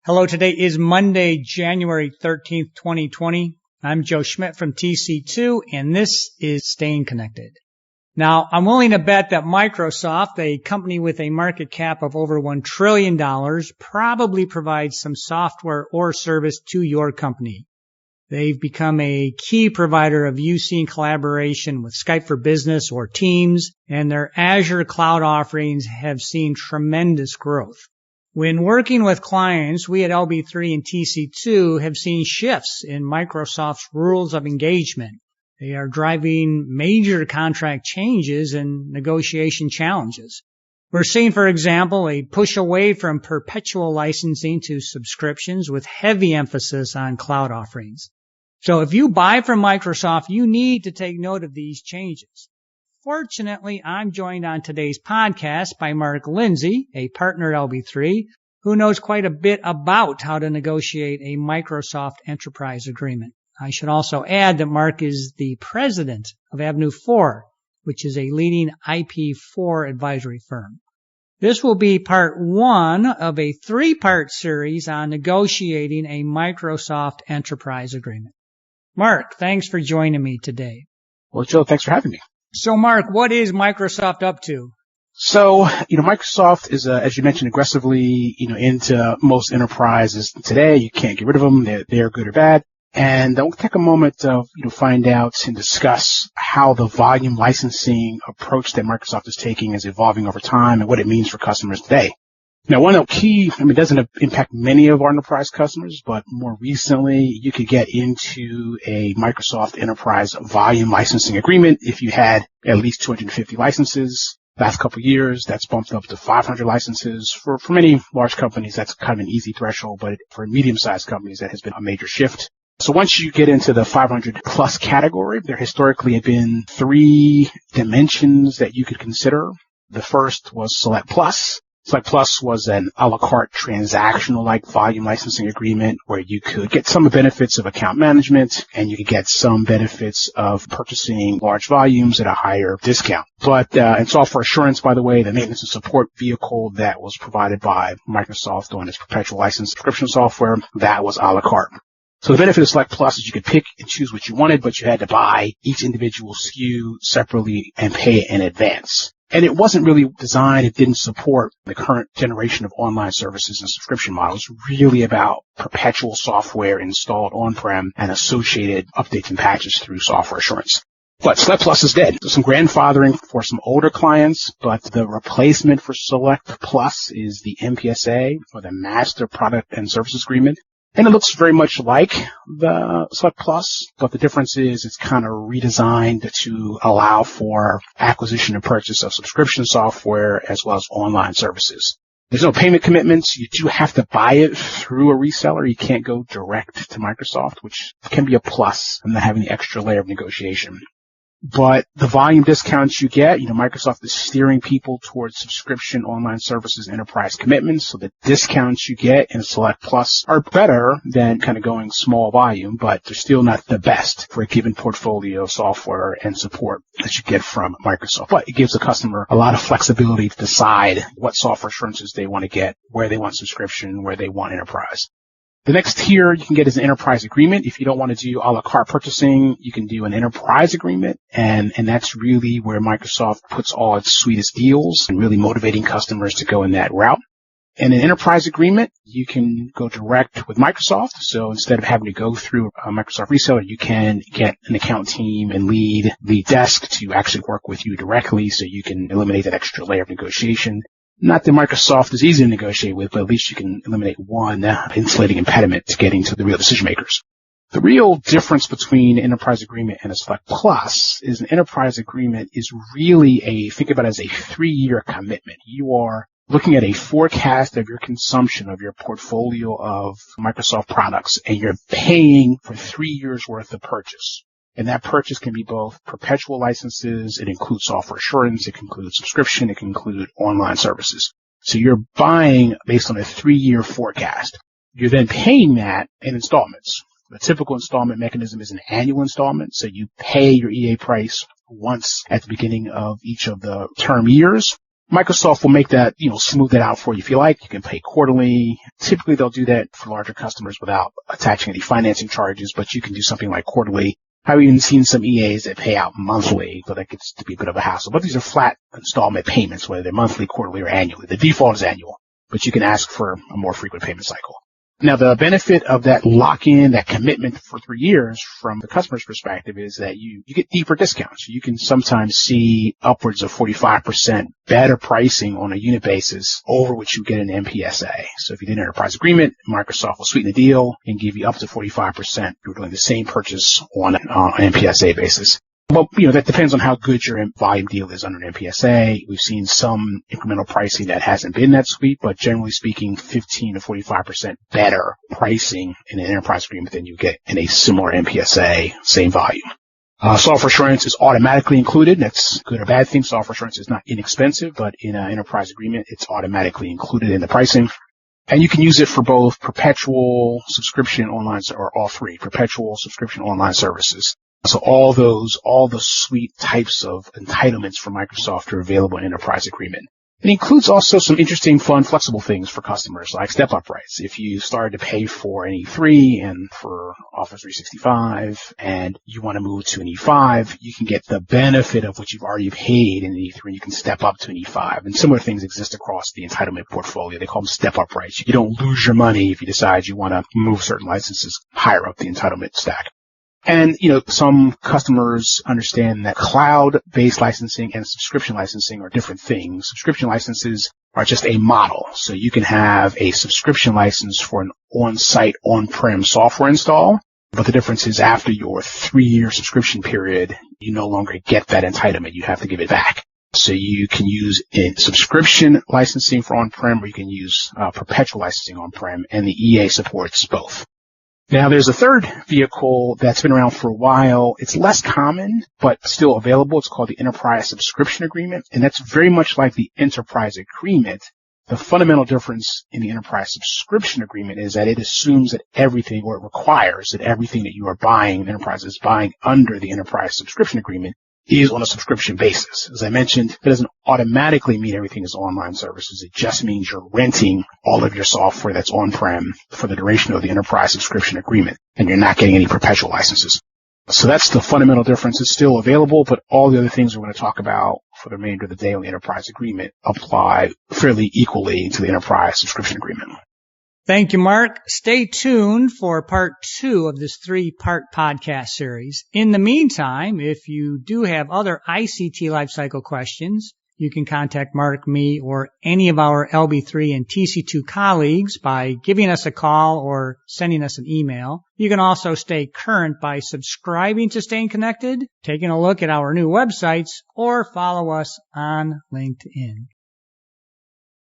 Hello, today is Monday, January 13th, 2020. I'm Joe Schmidt from TC2, and this is Staying Connected. Now, I'm willing to bet that Microsoft, a company with a market cap of over $1 trillion, probably provides some software or service to your company. They've become a key provider of UC and collaboration with Skype for Business or Teams, and their Azure cloud offerings have seen tremendous growth. When working with clients, we at LB3 and TC2 have seen shifts in Microsoft's rules of engagement. They are driving major contract changes and negotiation challenges. We're seeing, for example, a push away from perpetual licensing to subscriptions with heavy emphasis on cloud offerings. So if you buy from Microsoft, you need to take note of these changes. Fortunately, I'm joined on today's podcast by Marc, Lindsey, a partner at LB3, who knows quite a bit about how to negotiate a Microsoft enterprise agreement. I should also add that Marc is the president of Avenue 4, which is a leading IP4 advisory firm. This will be part one of a three-part series on negotiating a Microsoft enterprise agreement. Marc, thanks for joining me today. Well, Joe, thanks for having me. So, Marc, what is Microsoft up to? So, Microsoft is, as you mentioned, aggressively, into most enterprises today. You can't get rid of them. They're good or bad. And we'll take a moment to, find out and discuss how the volume licensing approach that Microsoft is taking is evolving over time and what it means for customers today. Now, one of the key, it doesn't impact many of our enterprise customers, but more recently, you could get into a Microsoft enterprise volume licensing agreement if you had at least 250 licenses. Last couple of years, that's bumped up to 500 licenses. For many large companies, that's kind of an easy threshold, but for medium-sized companies, that has been a major shift. So once you get into the 500 plus category, there historically have been three dimensions that you could consider. The first was Select Plus. Select Plus was an a la carte transactional-like volume licensing agreement where you could get some benefits of account management and you could get some benefits of purchasing large volumes at a higher discount. But in software assurance, by the way, the maintenance and support vehicle that was provided by Microsoft on its perpetual license subscription software, that was a la carte. So the benefit of Select Plus is you could pick and choose what you wanted, but you had to buy each individual SKU separately and pay it in advance. And it wasn't really designed, it didn't support the current generation of online services and subscription models, really about perpetual software installed on-prem and associated updates and patches through software assurance. But Select Plus is dead. There's some grandfathering for some older clients, but the replacement for Select Plus is the MPSA, or the Master Product and Services Agreement. And it looks very much like the Select Plus, but the difference is it's kind of redesigned to allow for acquisition and purchase of subscription software as well as online services. There's no payment commitments. You do have to buy it through a reseller. You can't go direct to Microsoft, which can be a plus and not having the extra layer of negotiation. But the volume discounts you get, Microsoft is steering people towards subscription online services and enterprise commitments. So the discounts you get in Select Plus are better than kind of going small volume, but they're still not the best for a given portfolio of software and support that you get from Microsoft. But it gives the customer a lot of flexibility to decide what software assurances they want to get, where they want subscription, where they want enterprise. The next tier you can get is an enterprise agreement. If you don't want to do a la carte purchasing, you can do an enterprise agreement. And that's really where Microsoft puts all its sweetest deals and really motivating customers to go in that route. In an enterprise agreement, you can go direct with Microsoft. So instead of having to go through a Microsoft reseller, you can get an account team and lead desk to actually work with you directly so you can eliminate that extra layer of negotiation. Not that Microsoft is easy to negotiate with, but at least you can eliminate one insulating impediment to getting to the real decision makers. The real difference between an enterprise agreement and a Select Plus is an enterprise agreement is really think about it as a 3-year commitment. You are looking at a forecast of your consumption of your portfolio of Microsoft products, and you're paying for 3 years worth of purchase. And that purchase can be both perpetual licenses, it includes software assurance, it can include subscription, it can include online services. So you're buying based on a 3-year forecast. You're then paying that in installments. The typical installment mechanism is an annual installment, so you pay your EA price once at the beginning of each of the term years. Microsoft will make that, smooth that out for you if you like. You can pay quarterly. Typically, they'll do that for larger customers without attaching any financing charges, but you can do something like quarterly. I've even seen some EAs that pay out monthly, but that gets to be a bit of a hassle. But these are flat installment payments, whether they're monthly, quarterly, or annually. The default is annual, but you can ask for a more frequent payment cycle. Now, the benefit of that lock-in, that commitment for 3 years from the customer's perspective is that you get deeper discounts. You can sometimes see upwards of 45% better pricing on a unit basis over which you get an MPSA. So if you did an enterprise agreement, Microsoft will sweeten the deal and give you up to 45%. You're doing the same purchase on an MPSA basis. Well, that depends on how good your volume deal is under an MPSA. We've seen some incremental pricing that hasn't been that sweet, but generally speaking, 15 to 45% better pricing in an enterprise agreement than you get in a similar MPSA, same volume. Software assurance is automatically included. That's good or bad thing. Software assurance is not inexpensive, but in an enterprise agreement, it's automatically included in the pricing. And you can use it for both perpetual, subscription, online, or all three, perpetual, subscription, online services. So all the sweet types of entitlements from Microsoft are available in Enterprise Agreement. It includes also some interesting, fun, flexible things for customers like step-up rights. If you started to pay for an E3 and for Office 365 and you want to move to an E5, you can get the benefit of what you've already paid in an E3 and you can step up to an E5. And similar things exist across the entitlement portfolio. They call them step-up rights. You don't lose your money if you decide you want to move certain licenses higher up the entitlement stack. And, some customers understand that cloud-based licensing and subscription licensing are different things. Subscription licenses are just a model. So you can have a subscription license for an on-site, on-prem software install. But the difference is after your 3-year subscription period, you no longer get that entitlement. You have to give it back. So you can use subscription licensing for on-prem, or you can use perpetual licensing on-prem, and the EA supports both. Now, there's a third vehicle that's been around for a while. It's less common, but still available. It's called the Enterprise Subscription Agreement, and that's very much like the Enterprise Agreement. The fundamental difference in the Enterprise Subscription Agreement is that it assumes that everything, or it requires that everything that you are buying, the enterprise is buying under the Enterprise Subscription Agreement, is on a subscription basis. As I mentioned, it doesn't automatically mean everything is online services. It just means you're renting all of your software that's on-prem for the duration of the enterprise subscription agreement, and you're not getting any perpetual licenses. So that's the fundamental difference. It's still available, but all the other things we're going to talk about for the remainder of the day on the enterprise agreement apply fairly equally to the enterprise subscription agreement. Thank you, Mark. Stay tuned for part 2 of this 3-part podcast series. In the meantime, if you do have other ICT lifecycle questions, you can contact Mark, me, or any of our LB3 and TC2 colleagues by giving us a call or sending us an email. You can also stay current by subscribing to Staying Connected, taking a look at our new websites, or follow us on LinkedIn.